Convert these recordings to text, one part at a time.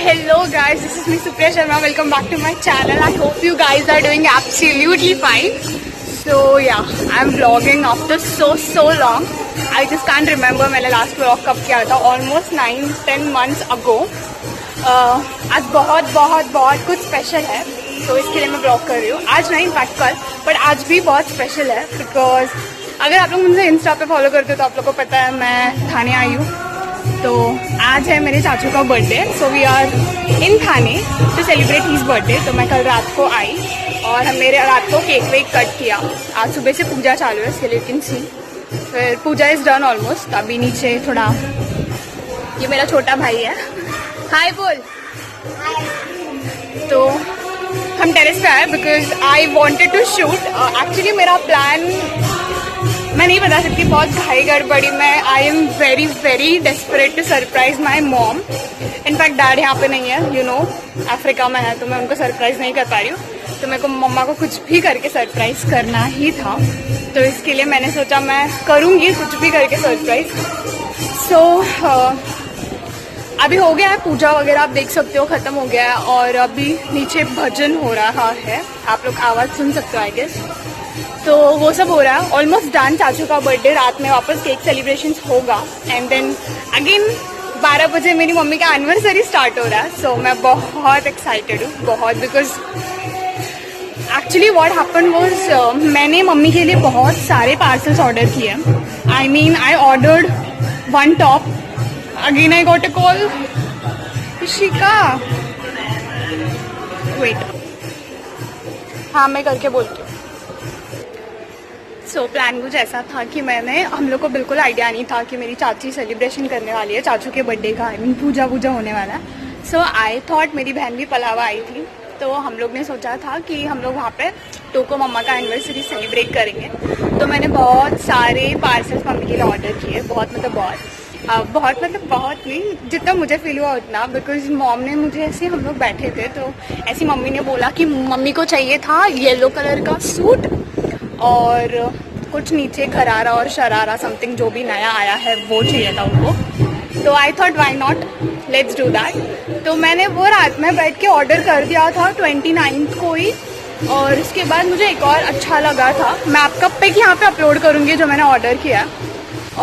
Hello guys, this is me Supriya Sharma. Welcome back to my channel. I hope you guys are doing absolutely fine. So yeah, I'm vlogging after so long. I just can't remember मैंने last vlog कब किया था. Almost 9-10 months ago. आज बहुत कुछ special है, तो इसके लिए मैं vlog कर रही हूँ. आज नहीं, इनफैक्ट कल, बट आज भी बहुत स्पेशल है बिकॉज अगर आप लोग मुझे इंस्टा पे फॉलो करते हो तो आप लोग को पता है मैं थाने आई हूँ. तो आज है मेरे चाचू का birthday, so we are in Thane to celebrate his birthday. तो मैं कल रात को आई और हम मेरे रात को केक वेक कट किया. आज सुबह से पूजा चालू है, इसके लिए यू कैन सी. फिर पूजा इज डन ऑलमोस्ट. अभी नीचे थोड़ा, ये मेरा छोटा भाई है, हाय बोल. तो हम टेरेस पे आए because I wanted to shoot. Actually मेरा प्लान मैं नहीं बता सकती, बहुत घाई गड़बड़ी में. I am very desperate to surprise my mom. In fact dad यहाँ पे नहीं है, यू नो, अफ्रीका में है, तो मैं उनको सरप्राइज नहीं कर पा रही हूँ. तो मेरे को मम्मा को कुछ भी करके सरप्राइज करना ही था, तो इसके लिए मैंने सोचा मैं करूँगी कुछ भी करके सरप्राइज. सो अभी हो गया है पूजा वगैरह, आप देख सकते हो ख़त्म हो गया है. और अभी नीचे भजन हो रहा है, आप लोग आवाज़ सुन सकते हो आई गेस. तो वो सब हो रहा है, ऑलमोस्ट डन. चाचू का बर्थडे, रात में वापस केक सेलिब्रेशन होगा. एंड देन अगेन 12 बजे मेरी मम्मी का एनिवर्सरी स्टार्ट हो रहा है. सो मैं बहुत एक्साइटेड हूँ, बहुत. Because actually what happened was, मैंने मम्मी के लिए बहुत सारे पार्सल्स ऑर्डर किए. I mean I ordered 1 top. Again I got a call, Ishika wait, हाँ मैं करके बोलती हूँ. सो प्लान कुछ ऐसा था कि हम लोग को बिल्कुल आइडिया नहीं था कि मेरी चाची सेलिब्रेशन करने वाली है, चाचू के बर्थडे का. आई मीन पूजा होने वाला है. सो आई थॉट, मेरी बहन भी पलावा आई थी, तो हम लोग ने सोचा था कि हम लोग वहाँ पे टोको मम्मा का एनिवर्सरी सेलिब्रेट करेंगे. तो मैंने बहुत सारे पार्सल्स मम्मी के लिए ऑर्डर किए. बहुत नहीं, जितना मुझे फील हुआ उतना. बिकॉज मॉम ने मुझे ऐसे, हम लोग बैठे थे तो ऐसी मम्मी ने बोला कि मम्मी को चाहिए था येलो कलर का सूट और कुछ नीचे घरारा और शरारा समथिंग जो भी नया आया है वो चाहिए था उनको. तो I thought why not, let's do that. तो मैंने वो रात में बैठ के ऑर्डर कर दिया था 29 को ही. और उसके बाद मुझे एक और अच्छा लगा था, मैं आपका पिक यहाँ पे अपलोड करूँगी जो मैंने ऑर्डर किया है.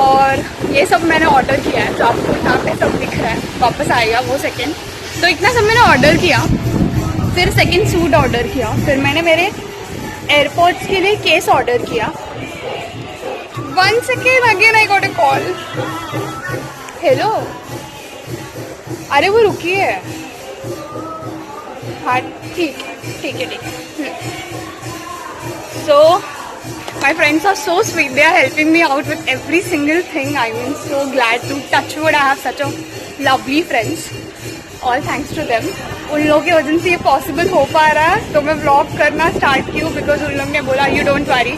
और ये सब मैंने ऑर्डर किया है, जो आपको यहाँ पे सब दिख रहा है, वापस आएगा वो सेकेंड. तो इतना सब मैंने ऑर्डर किया. फिर सेकेंड सूट ऑर्डर किया. फिर मैंने मेरे एयरपोर्ट्स के लिए केस ऑर्डर किया. 1 second, again I got a call. Hello, अरे वो रुकी है. हाँ ठीक है. So my friends are so sweet, they are helping me out with every single thing. I mean so glad to touch wood, I have such a lovely friends. All thanks to them. उन लोगों की वजह से ये possible हो पा रहा है, तो मैं व्लॉग करना स्टार्ट की हूँ. बिकॉज उन लोग ने बोला you don't worry,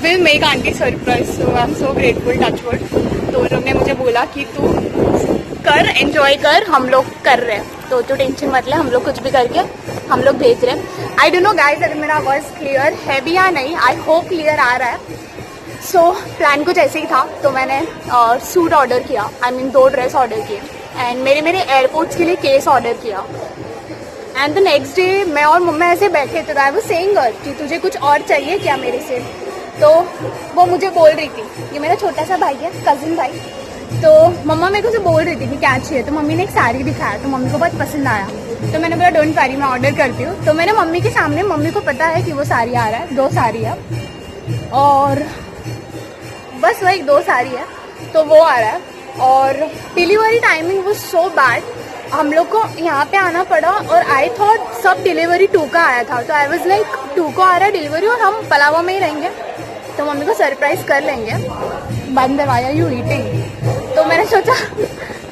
will make aunty surprise. So I am so grateful, touch wood. तो उन लोग ने मुझे बोला कि तू कर, एंजॉय कर, हम लोग कर रहे हैं, तो टेंशन मत ले, हम लोग कुछ भी करके हम लोग भेज रहे हैं. आई डोंट नो गाइज अगर मेरा वॉइस क्लियर है भी या नहीं. आई होप क्लियर आ रहा है. सो प्लान कुछ ऐसे ही था. तो मैंने सूट ऑर्डर किया, आई मीन 2 ड्रेस ऑर्डर किए. एंड मेरे एयरपोर्ट्स के लिए केस ऑर्डर किया. एंड द नेक्स्ट डे मैं और मम्मा ऐसे बैठे थे. आई वाज सेइंग कि तुझे कुछ और चाहिए क्या मेरे से. तो वो मुझे बोल रही थी, ये मेरा छोटा सा भाई है, कजिन भाई. तो मम्मा मेरे को से बोल रही थी कि क्या चाहिए. तो मम्मी ने एक साड़ी दिखाया, तो मम्मी को बहुत पसंद आया. तो मैंने बोला डोंट वरी, मैं ऑर्डर करती हूँ. तो मैंने मम्मी के सामने, मम्मी को पता है कि वो साड़ी आ रहा है, 2 साड़ी है, और बस वही 2 साड़ी है, तो वो आ रहा है. और डिलीवरी टाइमिंग वो सो बैड, हम लोग को यहाँ पे आना पड़ा. और आई थॉट सब डिलीवरी 2 का आया था. तो आई वाज लाइक 2 को आ रहा है डिलीवरी और हम पलावा में ही रहेंगे, तो मम्मी को सरप्राइज कर लेंगे. बंद वाया यू ईटिंग. तो मैंने सोचा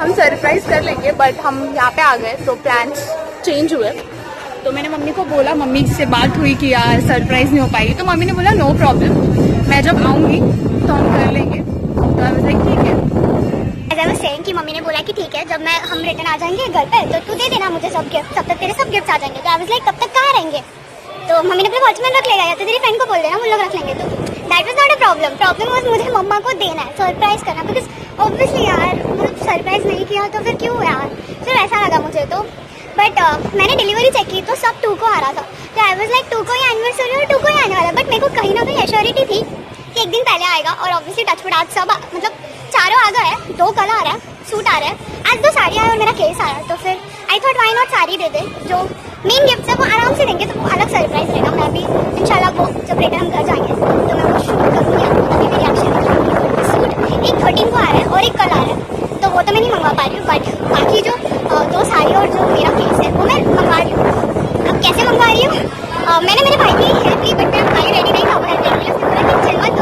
हम सरप्राइज कर लेंगे, बट हम यहाँ पे आ गए तो प्लान्स चेंज हुए. तो मैंने मम्मी को बोला, मम्मी से बात हुई कि यार सरप्राइज नहीं हो पाएगी. तो मम्मी ने बोला नो प्रॉब्लम, मैं जब आऊँगी तो हम कर लेंगे. तो आई वाज लाइक ठीक है. As I was saying कि मम्मी ने बोला कि ठीक है, जब हम रिटर्न आ जाएंगे घर पे तो तू दे देना मुझे सब गिफ्ट, तब तक तेरे सब गिफ्ट आ जाएंगे. तो आई वाज लाइक तब तक कहाँ रहेंगे. तो मम्मी ने अपने वॉचमैन रख लेगा या तो तेरी फ्रेंड को बोल देना, वो लोग रख लेंगे. तो that was not a problem. Problem was मुझे मम्मा को देना है, सरप्राइज करना. बिकॉज ऑब्वियसली यार सरप्राइज नहीं किया तो फिर क्यों यार. फिर ऐसा लगा मुझे. तो बट मैंने डिलीवरी चेक की तो सब 2 को आ रहा था, तो आई वाज लाइक 2 को ही एनिवर्सरी और 2 को ही आने वाला, बट मेरे को कहीं ना कहीं एश्योरिटी थी कि एक दिन पहले आएगा। और ऑब्वियसली टचवुड आज सब मतलब चारों आ गए, 2 कल आ रहा है, सूट आ रहा है, आज 2 साड़ी आए और मेरा केस आया, तो फिर I thought why not sari दे दे, जो मेन गिफ्ट है वो आराम से देंगे, तो वो अलग सरप्राइज रहेगा। मैं भी इंशाल्लाह वो जब रिटर्न हम घर जाएंगे तो मैं वो शूट करूँगी, आपको तभी मेरी रिएक्शन दिखाऊंगी। सूट एक 13 को आ रहा है और एक कल आ रहा है, तो वो तो मैं नहीं मंगवा पा रही हूँ, बट बाकी जो 2 साड़ी और जो मेरा केस है वो मैं मंगवा रही हूँ। अब कैसे मंगवा रही हूँ, मैंने मेरे भाई की हेल्प ली, बट मेरा भाई रेडी नहीं था वो हेल्प करने के लिए। उसने बोला कि चल मत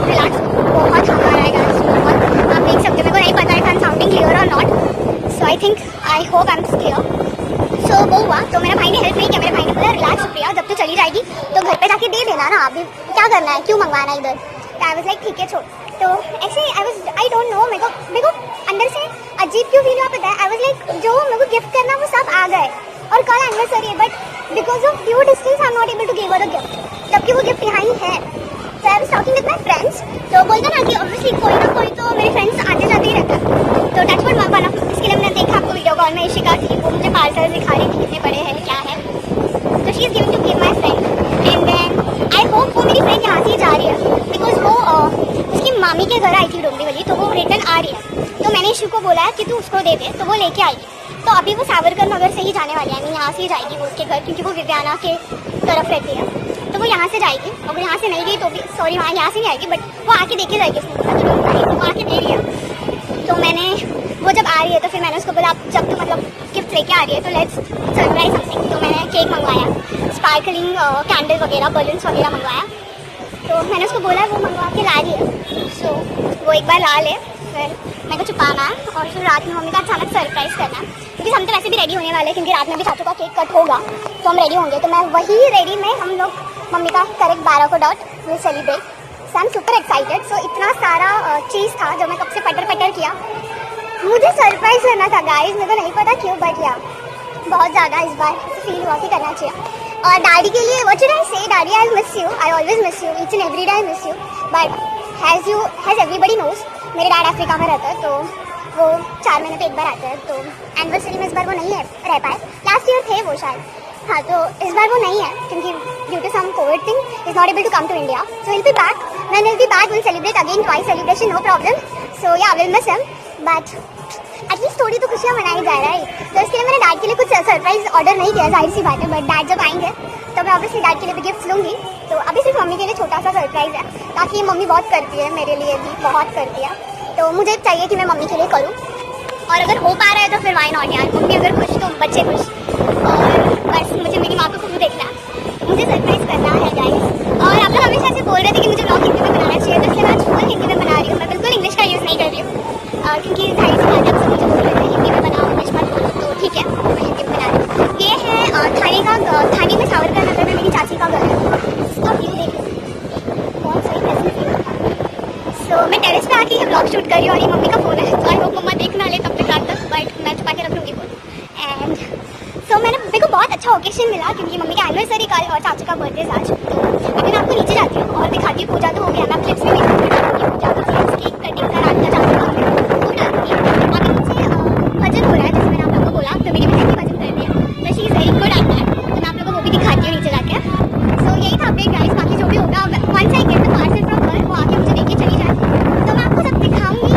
रिलैक्स, बहुत हमारा आएगा, बहुत आप देख सकते हो, मेरे को नहीं पता है आई एम साउंडिंग क्लियर और not, so I think I hope I am clear. So वो हुआ, तो मेरे भाई ने हेल्प नहीं किया, मेरे भाई ने बोला रिलैक्स प्रिया, जब तू चली जाएगी तो घर पे जाके दे देना ना, अभी क्या करना है, क्यों मंगवाना इधर। तो आई वाज लाइक ठीक है छोड़। तो ऐसे आई डोंट नो, मेरे को अंदर से अजीब क्यों फील हुआ पता है। आई वाज लाइक जो मेरे को गिफ्ट करना वो सब आ गए और कल एनिवर्सरी है, but because of due distance I am not able to give her a gift, जबकि वो गिफ्ट यहाँ ही है। So I was talking with my friends, तो बोलते ना कि ऑब्वियसली कोई ना कोई तो मेरे फ्रेंड्स आते जाते ही रहता है, तो टचवुड मत बना। इसके लिए मैंने देखा आपको वीडियो कॉल में इशिका थी, वो मुझे पार्सल दिखा रही थी कितने बड़े हैं क्या है, तो she is giving to give my friend. And then I hope वो मेरी फ्रेंड यहाँ से ही जा रही है, बिकॉज वो उसकी मामी के घर आई थी डोंगरी वाली, तो वो रिटर्न आ रही है, तो मैंने इशू को बोला है कि तू उसको दे दे, तो वो लेके आएगी। तो अभी वो सावरकर नगर से ही जाने वाली है, आई मीन यहाँ से ही जाएगी वो उसके घर, क्योंकि वो विद्याना के तरफ रहती है, तो वो यहाँ से जाएगी। और यहाँ से नहीं गई तो भी सॉरी वहाँ यहाँ से नहीं आएगी, बट वो आके देखे जाएगी, उसने बोला तो डोंट वरी, तो वो आके दे रही है। तो मैंने वो जब आ रही है तो फिर मैंने उसको बोला आप जब तो मतलब गिफ्ट लेके आ रही है तो लेट्स सरप्राइज समथिंग। तो मैंने केक मंगवाया, स्पार्कलिंग कैंडल वगैरह, बलून्स वगैरह मंगवाया, तो मैंने उसको बोला वो मंगवा के ला रही है। सो वो एक बार ला ले, फिर मेरे को छुपाना है और फिर रात में मम्मी का अचानक सरप्राइज करना है, क्योंकि हम तो वैसे भी रेडी होने वाले हैं, क्योंकि रात में भी चाचू का केक कट होगा तो हम रेडी होंगे। तो मैं वही रेडी में हम लोग मम्मी का करेक्ट 12 को dad will celebrate. So I am super excited. So इतना सारा चीज़ था जो मैं कब से पटर किया, मुझे सरप्राइज करना था गाइस, मेरे को नहीं पता क्यों, बट या बहुत ज़्यादा इस बार फील हुआ कि करना चाहिए। और डैडी के लिए what should I say, daddy I miss you, I always miss you, each and every day I miss you, but has everybody knows मेरे डैड अफ्रीका में रहते हैं, तो वो 4 महीने पे एक बार आते हैं, तो एनिवर्सरी में इस बार वो नहीं रह पाए, लास्ट ईयर थे वो शायद, हाँ, तो इस बार वो नहीं है क्योंकि due to some covid thing is not able to come to India. So will be back, when will be back will celebrate again twice celebration, no problem. So yeah will miss him, but at least थोड़ी तो खुशियाँ मनाई जा रहा है। तो इसके लिए मैंने डैड के लिए कुछ सरप्राइज ऑर्डर नहीं किया, जाहिर सी बात है, बट डैड जब आएंगे तो मैं ऑब्वियसली डैड के लिए भी गिफ्ट लूँगी। तो अभी सिर्फ मम्मी के लिए छोटा सा सरप्राइज है, ताकि मम्मी बहुत करती है मेरे लिए भी, बहुत करती है, तो मुझे चाहिए कि मैं मम्मी के लिए करूँ, और अगर हो पा रहा है तो फिर वाई नॉट यार, मम्मी अगर खुश तो बच्चे खुश, और बस मुझे मेरी माँ को खुद देखना है, मुझे सरप्राइज करना है गाइस। और आप लोग हमेशा ऐसे बोल रहे थे कि मुझे ब्लॉग हिंदी में बनाना चाहिए, तो इसलिए मैं आज फुल हिंदी में बना रही हूँ, मैं बिल्कुल इंग्लिश का यूज़ नहीं कर रही हूँ, क्योंकि जाहिर सी बात है सब मुझे बोल रहे थे हिंदी में बनाओ, इंग्लिश मत बोलो, तो ठीक है मैं हिंदी में बना रही हूँ। ये है थाने में सावरकर नगर में मेरी चाची का घर है, इसका व्यू देखो बहुत सही प्लेजेंट। सो मैं टेरेस पे आके ये ब्लॉग शूट कर रही हूँ और ये मम्मी का फ़ोन है, तो आई होप मम्मा देख ना ले तब तक रात तक, बट मैं छुपा के रख लूँगी फ़ोन। एंड सो मेरे को बहुत अच्छा ओकेशन मिला, क्योंकि मम्मी का एनिवर्सरी कल और चाचू का बर्थडे आज, तो अभी मैं आपको नीचे जाती हूँ और दिखाती हूँ। पूजा तो हो गया, मैं क्लिप्स में पूजा का केक कटिंग का रात का चाचू का वो डालती है। अभी नीचे भजन हो रहा है, जैसे मैंने आप लोगों को बोला, तो मेरी बहन ने भजन कर दिया, तो she is very good at that, तो मैं आप लोगों को वो भी दिखाती हूँ नीचे जाके। सो यही था अपडेट गाइस, बाकी जो भी होगा once I get the parcel from her, वो आके मुझे देके चली जाए, तो मैं आपको सब दिखाऊंगी,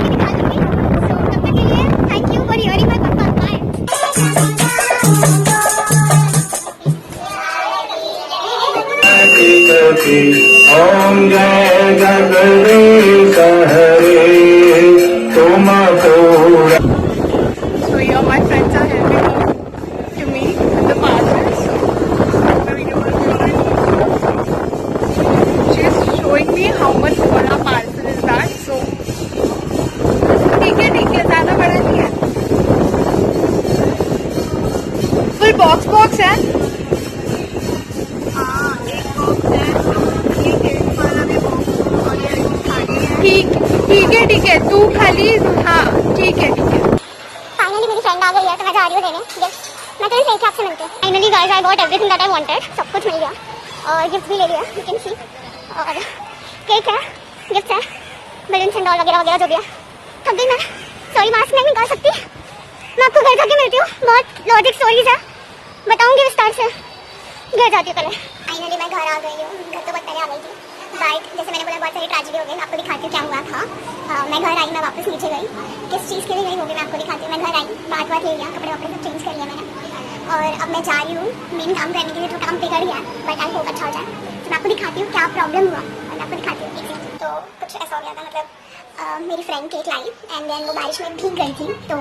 दिखा दूँगी। सो तब तक के लिए thank you for hearing my पप्पा, बाय। ओम जय जगदीश हरे तुम पूरा। So here my friends are helping to me with the parcels. So she is showing me how much bada parcel is that. So ठीक है ज़्यादा बड़ा नहीं है, फुल बॉक्स है। ठीक है तू खाली, हाँ ठीक है। फाइनली मेरी फ्रेंड आ गई है, तो मैं जा रही हूँ लेने गिफ्ट। मैं तो इसे एक आपसे मिलती हूँ। Finally guys I got everything that I wanted, सब कुछ मिल गया और गिफ्ट भी ले लिया, यू कैन सी। और केक है, गिफ्ट है, बलून्स एंड ऑल वगैरह वगैरह जो भी है। थक गई मैं, सॉरी मास्क नहीं निकाल सकती, मैं आपको घर जाके मिलती हूँ। बहुत लॉजिक स्टोरी स्टोरीज है, बताऊंगी विस्तार से। घर जाती हूँ पहले। फाइनली मैं घर आ गई हूँ। घर तो बहुत पहले आ गई थी, बट जैसे मैंने बोला बहुत सारी ट्रेजेडी हो गई। मैं आपको दिखाती हूँ क्या हुआ था। मैं घर आई, मैं वापस नीचे गई। किस चीज़ के लिए गई होगी मैं आपको दिखाती हूँ। मैं घर आई, बात ले लिया, कपड़े वपड़े सब चेंज कर लिया मैंने, और अब मैं जा रही हूँ मेन काम करने के लिए। तो काम बिगड़ गया, बट आई होप अच्छा हो जाए। तो मैं आपको दिखाती हूँ क्या प्रॉब्लम हुआ, और मैं आपको दिखाती हूँ। तो कुछ ऐसा हो गया था, मतलब मेरी फ्रेंड केक लाई एंड देन वो बारिश में भीग गई थी, तो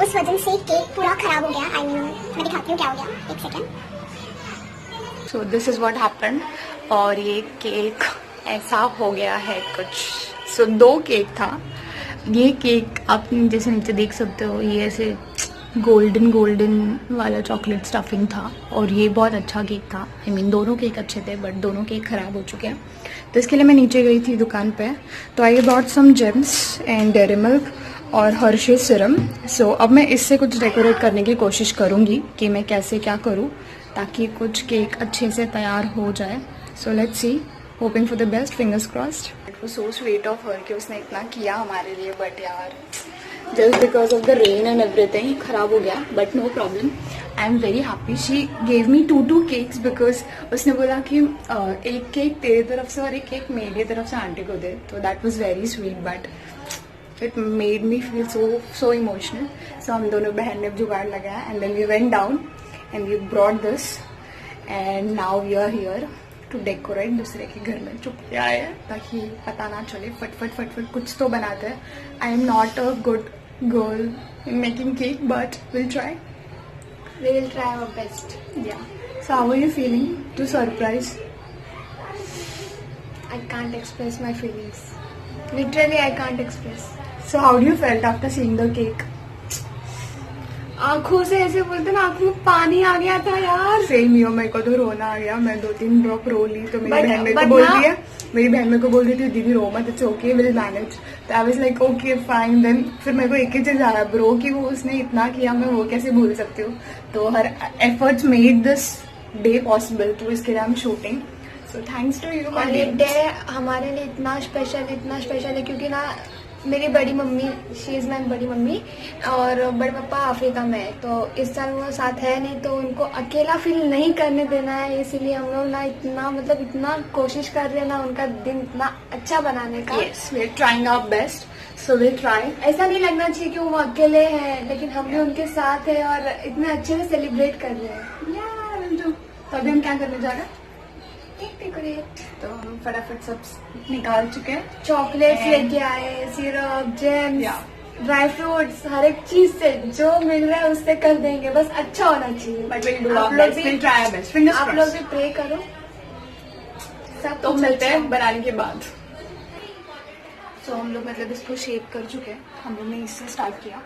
उस वजह से केक पूरा ख़राब हो गया। मैं दिखाती हूँ क्या हो गया, एक second. So this is what happened. और ये केक ऐसा हो गया है कुछ। सो 2 केक था। ये केक आप जैसे नीचे देख सकते हो, ये ऐसे गोल्डन वाला चॉकलेट स्टफिंग था, और ये बहुत अच्छा केक था। आई मीन दोनों केक अच्छे थे, बट दोनों केक ख़राब हो चुके हैं। तो इसके लिए मैं नीचे गई थी दुकान पे, तो I bought some Gems and Dairy Milk और हर्शीज सिरम। सो अब मैं इससे कुछ डेकोरेट करने की कोशिश करूँगी कि मैं कैसे क्या करूँ ताकि कुछ केक अच्छे से तैयार हो जाए। So let's see, hoping for the best, fingers crossed. It was so sweet of her कि उसने इतना किया हमारे लिए, बट यार just because of the rain and everything खराब हो गया, but no problem. I am very happy. She gave me 2 cakes because उसने बोला कि एक केक तेरी तरफ से और एक केक मेरी तरफ से आंटी को दे। तो that was very sweet, but it made me feel so emotional. So हम दोनों बहन ने जुगाड़ लगाया and then we went down and we brought this and now we are here to decorate. दूसरे के घर में चुप आए ताकि पता ना चले, फट कुछ तो बनाते हैं। आई am not a good girl in making cake, but will try. We will try our best. Yeah. So how are you feeling to surprise? I can't express my feelings. Literally, I can't express. So how do you felt after seeing the cake? आँखों से ऐसे बोलते ना, आँखों में पानी आ गया था यार। सेम ही हो, मेरे को तो रोना आ गया। मैं 2-3 ड्रॉप रो ली, तो मेरी बहन मेरे को but बोलती है, मेरी बहन मेरे को बोल रही थी दीदी रो मत, इट्स ओके, विल मैनेज। तो I was like okay fine. Then फिर मेरे को एक ही चीज आया, ब्रो कि वो उसने इतना किया, मैं वो कैसे भूल सकती हूँ। तो her efforts made this day possible, तो इसके लिए I am shooting. So thanks to you. और ये डे हमारे लिए इतना स्पेशल है क्योंकि ना मेरी बड़ी मम्मी, शी इज़ माई बड़ी मम्मी, और बड़े पापा अफ्रीका में है, तो इस साल वो साथ है नहीं, तो उनको अकेला फील नहीं करने देना है। इसीलिए हम लोग ना इतना कोशिश कर रहे हैं ना उनका दिन इतना अच्छा बनाने का। Yes, we are trying our best, so will try. ऐसा नहीं लगना चाहिए कि वो अकेले हैं, लेकिन हम भी उनके साथ हैं और इतने अच्छे से सेलिब्रेट कर रहे हैं। तो अभी हम क्या करने जा रहे हैं? डेकोरेट। तो हम फटाफट सब निकाल चुके हैं। चॉकलेट्स And- लेके आए, syrup, gems, Yeah. Dry fruits, हर एक चीज से जो मिल रहा है उससे कर देंगे, बस अच्छा होना चाहिए। But we'll do आप our लोग best, भी- we'll try our best. Fingers आप लोग crossed. भी प्रे करो। सब तो कुछ मिलते अच्छा हैं बनाने के बाद। तो हम लोग मतलब इसको शेप कर चुके हैं। हम लोग ने इससे स्टार्ट किया,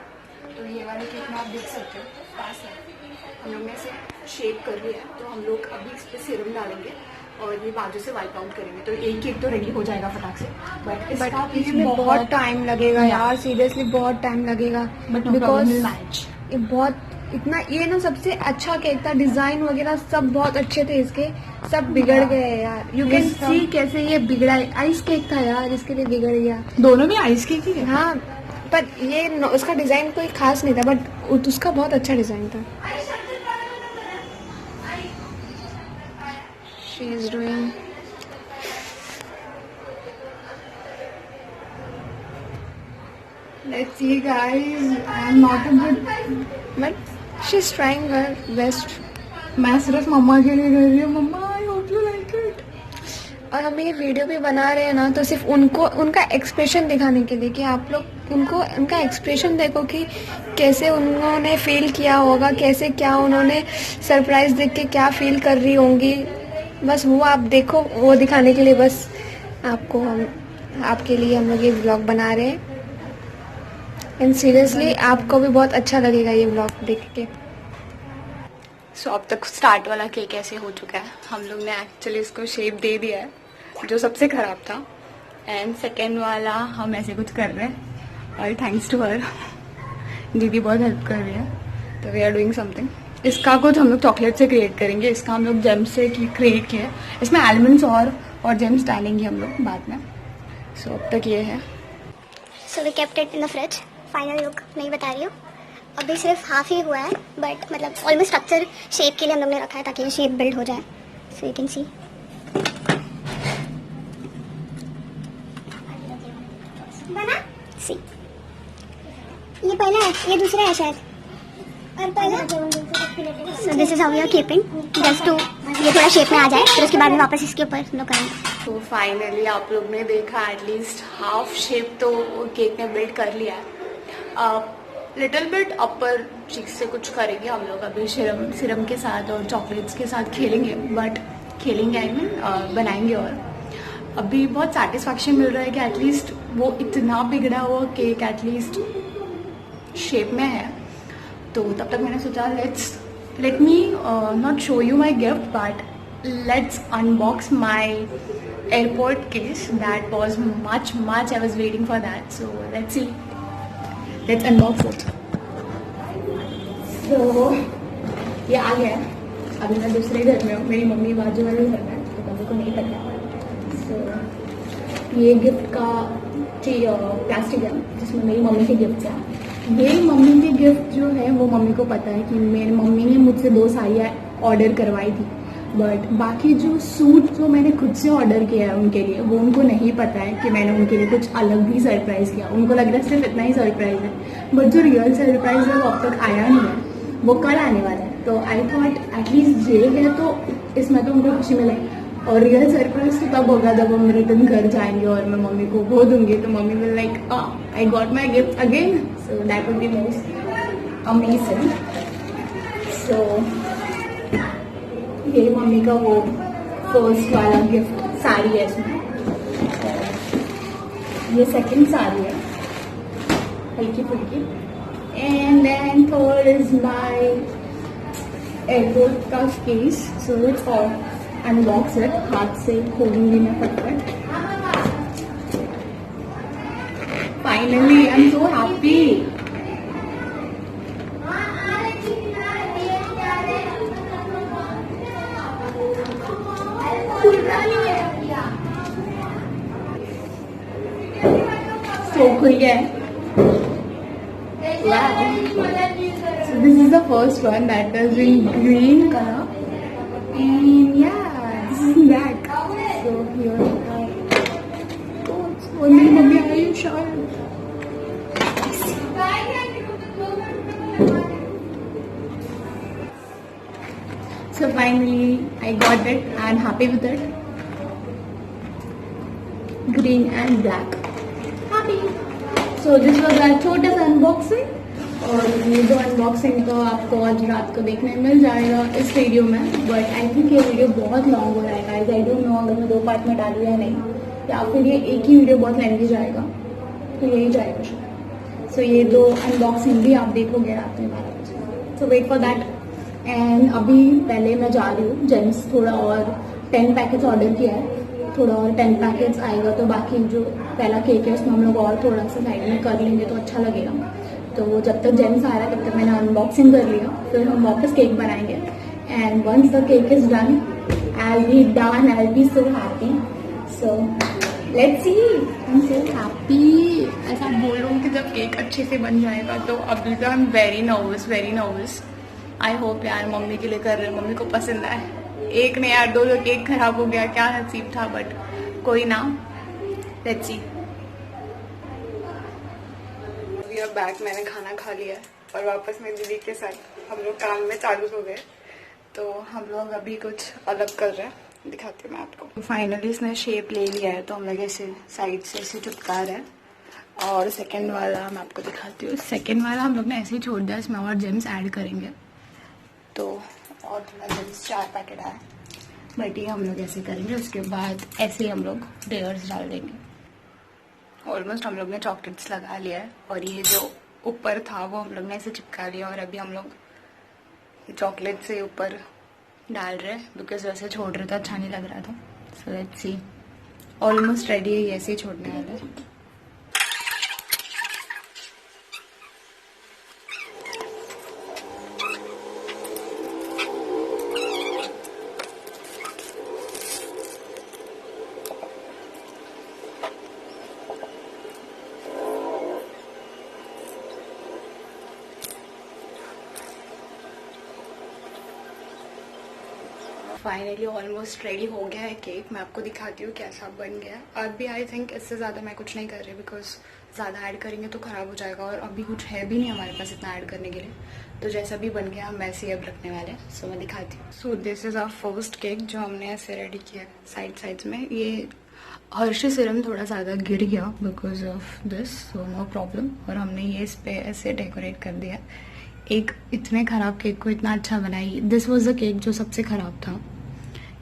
तो ये वाले केक में आप देख सकते हो पास है, हम लोग ने इसे शेप कर लिया है। तो हम लोग अभी इस पर सिरम डालेंगे और ये बाजू से वाइप आउट करेंगे, तो एक केक तो रेडी हो जाएगा फटाक से। बट इसमें बहुत टाइम लगेगा यार, सीरियसली बहुत टाइम लगेगा। But because match. ये बहुत इतना, ये ना सबसे अच्छा केक था, डिजाइन वगैरह सब बहुत अच्छे थे इसके, सब बिगड़ गए हैं यार। यू कैन इसका- सी कैसे ये बिगड़ा है। आइस केक था यार, इसके लिए बिगड़ गया। दोनों भी आइस केक ही है। हाँ, पर ये उसका डिजाइन कोई खास नहीं था, बट उसका बहुत अच्छा डिजाइन था। She is doing. Let's see guys, I'm not a good. But she's trying her best. मैं सिर्फ मम्मा के लिए कर रही हूँ। मम्मा I hope you like it. और हम ये वीडियो भी बना रहे हैं ना, तो सिर्फ उनको उनका एक्सप्रेशन दिखाने के लिए कि आप लोग उनका एक्सप्रेशन देखो कि कैसे उन्होंने फील किया होगा, कैसे क्या उन्होंने सरप्राइज देख के क्या फील कर रही होंगी। बस वो आप देखो, वो दिखाने के लिए बस आपके लिए हम लोग ये व्लॉग बना रहे हैं। एंड सीरियसली आपको भी बहुत अच्छा लगेगा ये व्लॉग देख के। सो अब तक स्टार्ट वाला केक ऐसे हो चुका है। हम लोग ने एक्चुअली इसको शेप दे दिया है, जो सबसे खराब था। एंड सेकेंड वाला हम ऐसे कुछ कर रहे हैं, और थैंक्स टू हर, दीदी बहुत हेल्प कर रही है। तो वी आर डूइंग समथिंग। इसका कुछ हम लोग चॉकलेट से क्रिएट करेंगे, इसका हम लोग जेम्स से क्रिएट किया है। इसमें एलिमेंट्स और जेम्स डालेंगे हम लोग बाद में। सो अब तक ये है। So we kept it in the fridge. Final look नहीं बता रही हूँ, अभी सिर्फ हाफ ही हुआ है, बट मतलब ऑलमोस्ट स्ट्रक्चर शेप के लिए हम लोग ने रखा है ताकि ये शेप बिल्ड हो जाए. So you can see. सी ये पहला है, ये दूसरा है शायद. और पहला. So this is how we are keeping just to ये थोड़ा शेप में आ जाए, फिर उसके बाद में वापस इसके ऊपर हम लोग करेंगे. तो फाइनली आप लोग ने देखा एटलीस्ट हाफ शेप तो केक ने बिल्ड कर लिया है. लिटिल बिट अपर चीज से कुछ करेंगे हम लोग अभी सिरम के साथ और चॉकलेट्स के साथ खेलेंगे, बट खेलेंगे आई मीन बनाएंगे. और अभी बहुत सेटिस्फैक्शन मिल रहा है कि एटलीस्ट वो इतना बिगड़ा हुआ केक एटलीस्ट शेप में है. तो तब तक मैंने सोचा let me not show you my gift but let's unbox my airport case. That was much I was waiting for that. So let's see. Let's unbox it. So ये आ गया. अभी मैं दूसरे घर में हूँ, मेरी मम्मी बाजू वाले घर में, तो मम्मी को नहीं पता. So ये गिफ्ट का प्लास्टिक है जिसमें मेरी मम्मी के गिफ्ट है. मेरी मम्मी के गिफ्ट जो है वो मम्मी को पता है कि मेरी मम्मी ने मुझसे 2 साड़ियाँ ऑर्डर करवाई थी, बट बाकी जो सूट जो मैंने खुद से ऑर्डर किया है उनके लिए वो उनको नहीं पता है कि मैंने उनके लिए कुछ अलग भी सरप्राइज़ किया. उनको लग रहा है सिर्फ इतना ही सरप्राइज़ है, बट जो रियल सरप्राइज़ है वो अब तक आया नहीं है, वो कल आने वाला है. तो आई थॉट एटलीस्ट ये है तो इसमें तो उनको खुशी मिले. और रियल सरप्राइज तो तब होगा जब हम रिटर्न घर जाएंगे और मैं मम्मी को वो दूंगी, तो मम्मी will like I got my gift again. So that will be most amazing. So ये मम्मी का वो फर्स्ट वाला गिफ्ट साड़ी है इसमें. ये सेकंड साड़ी है हल्की फुल्की. And then third is my airport का case. So let's unbox it. हाथ से खोलूंगी मैं फटफट. Finally I am so happy. So खुल गया है. Wow. So this is the first one that is in green color, and yeah, this is black. So here we are. Oh, it's only mummy. Are you sure? So finally, I got it. I'm happy with it. Green and black. Happy. So this was our छोटा सा unboxing. और ये जो unboxing तो आपको आज रात को देखने मिल जाएगा इस वीडियो में, बट आई थिंक ये वीडियो बहुत लॉन्ग हो जाएगा. आई डोंट नो अगर मैं 2 पार्ट में डालूँ या नहीं, या फिर ये एक ही वीडियो बहुत लेंथी जाएगा, तो यही जाएगा शायद. सो ये 2 अनबॉक्सिंग भी आप देखोगे रात में 12 बजे. सो वेट फॉर दैट. एंड अभी पहले मैं जा रही हूँ जेम्स. थोड़ा और 10 पैकेट्स ऑर्डर किया है, थोड़ा और 10 पैकेट्स आएगा तो बाकी जो पहला केक है उसमें हम लोग और थोड़ा सा साइड में कर लेंगे तो अच्छा लगेगा. तो जब तक जेम्स आ रहा है तब तक मैंने अनबॉक्सिंग कर लिया, फिर हम वापस केक बनाएंगे. And once the cake is done I will be so happy. So let's see. I am so happy. ऐसा बोल रहा हूँ कि जब केक अच्छे से बन जाएगा, तो अभी तो आई am very nervous. I hope यार मम्मी के लिए कर रहे, मम्मी को पसंद आए. एक ने यार 2 केक खराब हो गया, क्या नसीब था, बट कोई ना. Let's see. We are back. मैंने खाना खा लिया है और वापस मेरी दीदी के साथ हम लोग काम में चालू हो गए. तो हम लोग अभी कुछ अलग कर रहे हैं, दिखाती हूँ मैं आपको. फाइनली इसने शेप ले लिया है, तो हम लोग ऐसे साइड से ऐसे चिपका रहे हैं. और सेकेंड वाला मैं आपको दिखाती हूँ. सेकेंड वाला हम लोग ने ऐसे ही छोड़ दिया, इसमें और जेम्स ऐड करेंगे. तो और थोड़ा जेम्स 4 पैकेट आए, बट ये हम लोग ऐसे करेंगे. उसके बाद ऐसे ही हम लोग लेयर्स डाल देंगे. ऑलमोस्ट हम लोग ने चॉकलेट्स लगा लिया है, और ये जो ऊपर था वो हम लोग ने ऐसे चिपका लिया. और अभी हम लोग चॉकलेट से ऊपर डाल रहे हैं, बिकॉज वैसे छोड़ रहे थे अच्छा नहीं लग रहा था. सो लेट्स सी. ऑलमोस्ट रेडी है, ये ऐसे ही छोड़ने वाला है. फाइनली ऑलमोस्ट रेडी हो गया है केक. मैं आपको दिखाती हूँ कैसा बन गया है. अभी आई थिंक इससे ज़्यादा मैं कुछ नहीं कर रही बिकॉज ज़्यादा ऐड करेंगे तो ख़राब हो जाएगा और अभी कुछ है भी नहीं हमारे पास इतना ऐड करने के लिए. तो जैसा भी बन गया हम वैसे ही अब रखने वाले हैं. सो मैं दिखाती हूँ. So this is our first cake जो हमने ऐसे रेडी किया साइड्स में. ये हर्षी सिरम थोड़ा ज़्यादा गिर गया because of this, so no problem. और हमने ये इस पर ऐसे डेकोरेट कर दिया. एक इतने ख़राब केक को इतना अच्छा बनाई. दिस वॉज द केक जो सबसे ख़राब था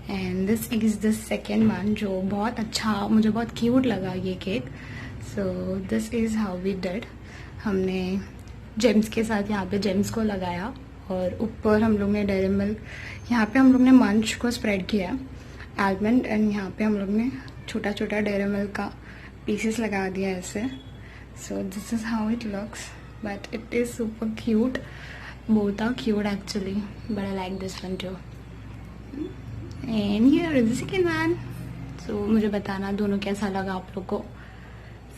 and this is the second one जो बहुत अच्छा, मुझे बहुत क्यूट लगा ये cake. So this is how we did. हमने जेम्स के साथ यहाँ पे जेम्स को लगाया और ऊपर हम लोग ने डेयरी मिल्क, यहाँ पे हम लोग ने मंच को स्प्रेड किया आलमंड एंड यहाँ पे हम लोग ने छोटा छोटा डेयरी मिल्क का पीसेस लगा दिया ऐसे. So this is how it looks but it is super cute. Both are cute actually but I like this one too. And here is the second one. So मुझे बताना दोनों कैसा लगा आप लोग को.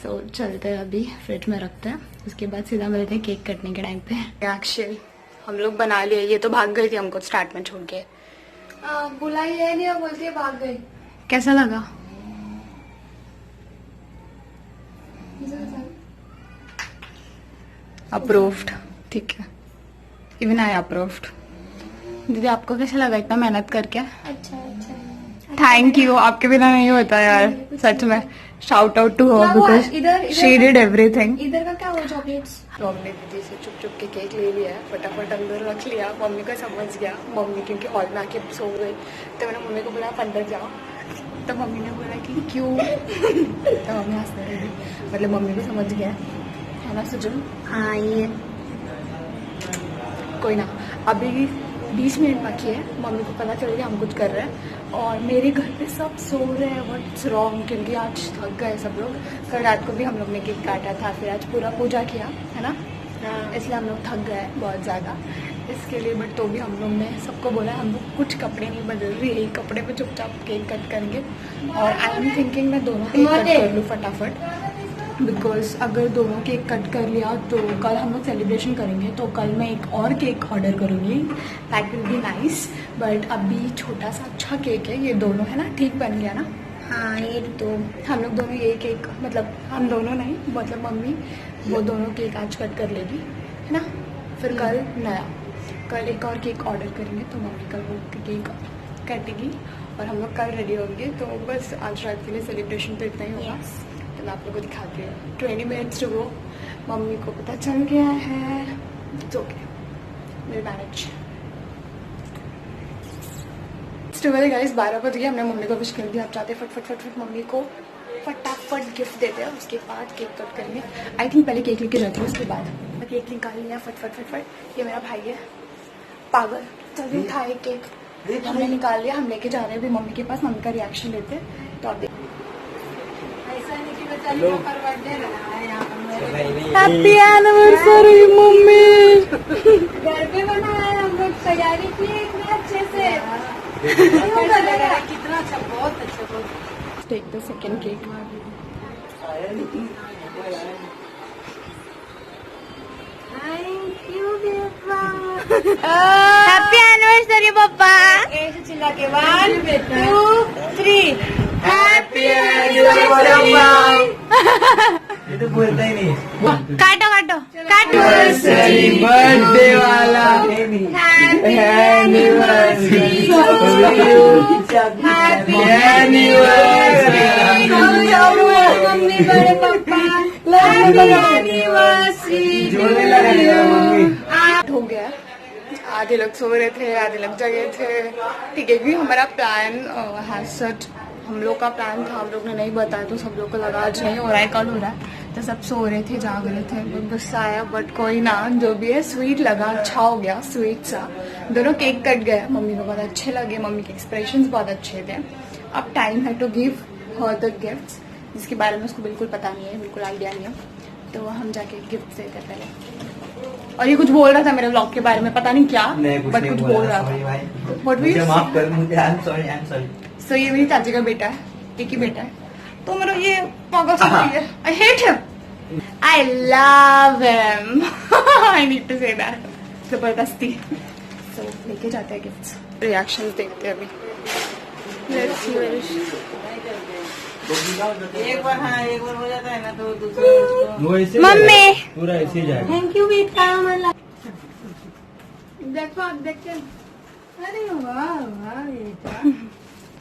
सो चलते हैं अभी फ्रिज में रखते हैं, उसके बाद सीधा मिलते हैं केक कटने के टाइम पे. एक्चुअली हम लोग बना लिए. ये तो भाग गई थी हमको स्टार्ट में छोड़ के. बुलाई है नहीं, बोलती है भाग गई. कैसा लगा? अप्रूव्ड. ठीक है, इवन आई अप्रूव्ड. दीदी आपको कैसा लगा इतना मेहनत करके? अच्छा अच्छा. Thank you. आपके बिना नहीं होता यार सच में. शाउट आउट टू हर क्या हुआ? बिकॉज इधर शी डिड एवरीथिंग. इधर का क्या हुआ चॉकलेट्स? तो हमने दीदी से चुप चुप के केक ले लिया है, फटाफट अंदर रख लिया. मम्मी को समझ गया. मम्मी क्योंकि हॉल में आके सो गई तो मैंने मम्मी को बोला आप अंदर जाओ. तो मम्मी ने बोला कि क्यों? तो मम्मी हंसने लगी. मतलब मम्मी को समझ गया है ना सुजन? हाँ ये कोई ना. अभी 20 मिनट बाकी है. मम्मी को पता चल गया हम कुछ कर रहे हैं और मेरे घर पे सब सो रहे हैं. What's wrong? क्योंकि आज थक गए सब लोग. कल रात को भी हम लोग ने केक काटा था, फिर आज पूरा पूजा किया है ना, इसलिए हम लोग थक गए बहुत ज़्यादा इसके लिए. बट तो भी हम लोग ने सबको बोला हम लोग कुछ कपड़े नहीं बदल रही, यही कपड़े पे चुपचाप केक कट करेंगे. और आई एम थिंकिंग मैं दोनों केक कट कर लूँ फटाफट बिकॉज अगर दोनों केक कट कर लिया तो कल हम लोग सेलिब्रेशन करेंगे. तो कल मैं एक और केक ऑर्डर करूँगी. That will be nice. But अभी छोटा सा अच्छा केक है. ये दोनों है ना, ठीक बन गया ना? हाँ ये तो हम लोग दोनों ये केक, मतलब हम दोनों नहीं, मतलब मम्मी वो दोनों केक आज कट कर लेगी है ना. फिर कल एक और केक ऑर्डर करेंगे तो मम्मी कल वो केक काटेगी और हम लोग कल रेडी होंगे. तो बस आज रात के लिए सेलिब्रेशन तो इतना ही होगा. तो मैं आप लोग को दिखाती हूँ. 20 मिनट्स टू गो. मम्मी को पता चल गया है तो विल मैनेज. सुबह गाइस 12 बज गए. हमने मम्मी को विश कर दिया. आप चाहते फट मम्मी को फटाफट गिफ्ट देते हैं, उसके बाद केक कट करेंगे. आई थिंक पहले केक लेके जाती हूँ, उसके बाद केक निकाल लिया फट. ये मेरा भाई है पागल. जल्दी उठाए केक. हमने निकाल लिया, हम लेके जा रहे हैं अभी मम्मी के पास. मम्मी का रिएक्शन लेते हैं. तो आप हैप्पी एनिवर्सरी मम्मी. घर पे बनाया है, हम लोग तैयारी किए इतने अच्छे से. कितना अच्छा, बहुत अच्छा. Take the second cake. Happy anniversary papa. ऐसे चिल्ला के 1 2 3 हैप्पी ये तो बोलता ही नहीं. काटो बर्थडे वाला मम्मी बड़े पापा हो गया. आधे लोग सो रहे थे, आधे लोग जगे थे. ठीक है, क्योंकि हमारा प्लान हैज सच, हम लोग का प्लान था, हम लोग ने नहीं बताया तो सब लोग को लगा आज नहीं हो रहा है, कल हो रहा है. तो सब सो रहे थे, जाग रहे थे. बहुत गुस्सा आया बट कोई ना, जो भी है स्वीट लगा, अच्छा हो गया स्वीट सा. दोनों केक कट गए. मम्मी को बहुत अच्छे लगे. मम्मी के एक्सप्रेशंस बहुत अच्छे थे. अब टाइम है to give her the gifts, जिसके बारे में उसको बिल्कुल पता नहीं है, बिल्कुल आइडिया नहीं है. तो हम जाके गिफ्ट देते हैं पहले. और ये कुछ बोल रहा था मेरे व्लॉग के बारे में, पता नहीं क्या, बट कुछ बोल रहा था. What were you माफ कर मुझे. I am sorry. सो ये मेरी चाची का बेटा है, एक ही बेटा है. तो मेरा ये पागल सा है. I hate him. I love him. I need to say that. जबरदस्ती. तो लेके जाते हैं गिफ्ट्स, रिएक्शंस देखते हैं अभी। लेट्स सी एक बार हाँ एक बार हो जाता है ना तो दूसरा वो ऐसे मम्मी पूरा ऐसे ही जाएगा। थैंक यू बेटा मला देखो आप देखते हैं। अरे वाह वाह बेटा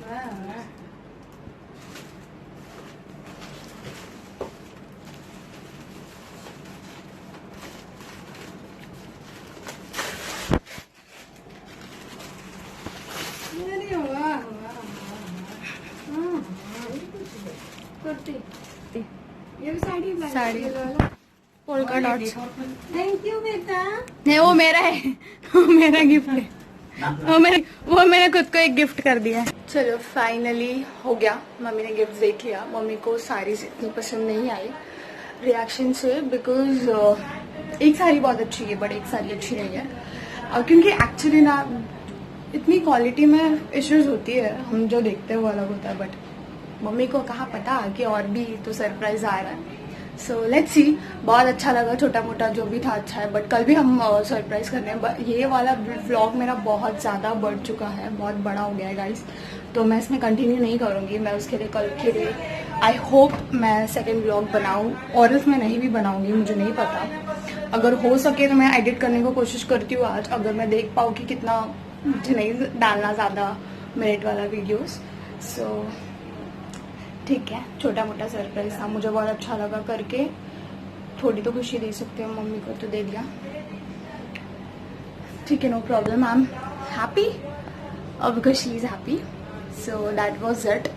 वाह वाह अरे वाह वाह कुर्ती, ये भी साड़ी है, साड़ी। ये वाला। Polka dots. थैंक यू बेटा नहीं वो मेरा है, वो मेरा गिफ्ट है, वो मैंने खुद को एक गिफ्ट कर दिया है। चलो फाइनली हो गया, मम्मी ने गिफ्ट देख लिया। मम्मी को साड़ी इतनी पसंद नहीं आई रिएक्शन से, बिकॉज एक साड़ी बहुत अच्छी है बट एक साड़ी अच्छी नहीं है, और क्योंकि एक्चुअली ना इतनी क्वालिटी में इश्यूज होती है, हम जो देखते हैं वो अलग होता है, बट मम्मी को कहाँ पता कि और भी तो सरप्राइज आ रहा है। सो लेट्स सी। बहुत अच्छा लगा, छोटा मोटा जो भी था अच्छा है, बट कल भी हम सरप्राइज करने हैं। ये वाला व्लॉग मेरा बहुत ज़्यादा बढ़ चुका है, बहुत बड़ा हो गया है गाइस, तो मैं इसमें कंटिन्यू नहीं करूँगी। मैं उसके लिए कल के लिए आई होप मैं सेकेंड व्लॉग बनाऊँ, और इसमें नहीं भी बनाऊँगी, मुझे नहीं पता। अगर हो सके तो मैं एडिट करने को कोशिश करती हूँ आज, अगर मैं देख पाऊँ कि कितना, मुझे नहीं डालना ज़्यादा मिनट वाला वीडियोस। सो ठीक है, छोटा मोटा सरप्राइज था, मुझे बहुत अच्छा लगा करके। थोड़ी तो खुशी दे सकते हो मम्मी को, तो दे दिया, ठीक है, no problem. I am happy because she is happy. So that was it.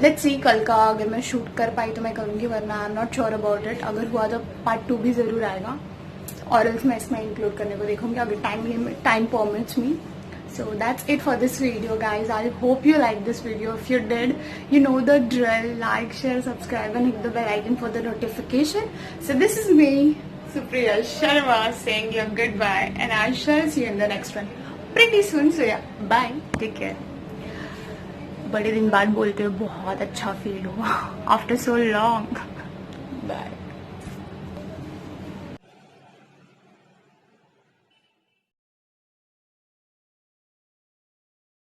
Let's see, कल का अगर मैं शूट कर पाई तो मैं करूँगी, वरना आई am not sure about it. अगर हुआ तो पार्ट 2 भी ज़रूर आएगा, और एल्स मैं इसमें इंक्लूड करने को देखूँगी अगर time permits me. So that's it for this video guys. I hope you liked this video. If you did, you know the drill. Like, share, subscribe and hit the bell icon for the notification. So this is me, Supriya Sharma, saying you goodbye, and I shall see you in the next one pretty soon. So yeah, bye. Take care. बड़े दिन बाद बोलते हो बहुत अच्छा feel हुआ after so long. Bye.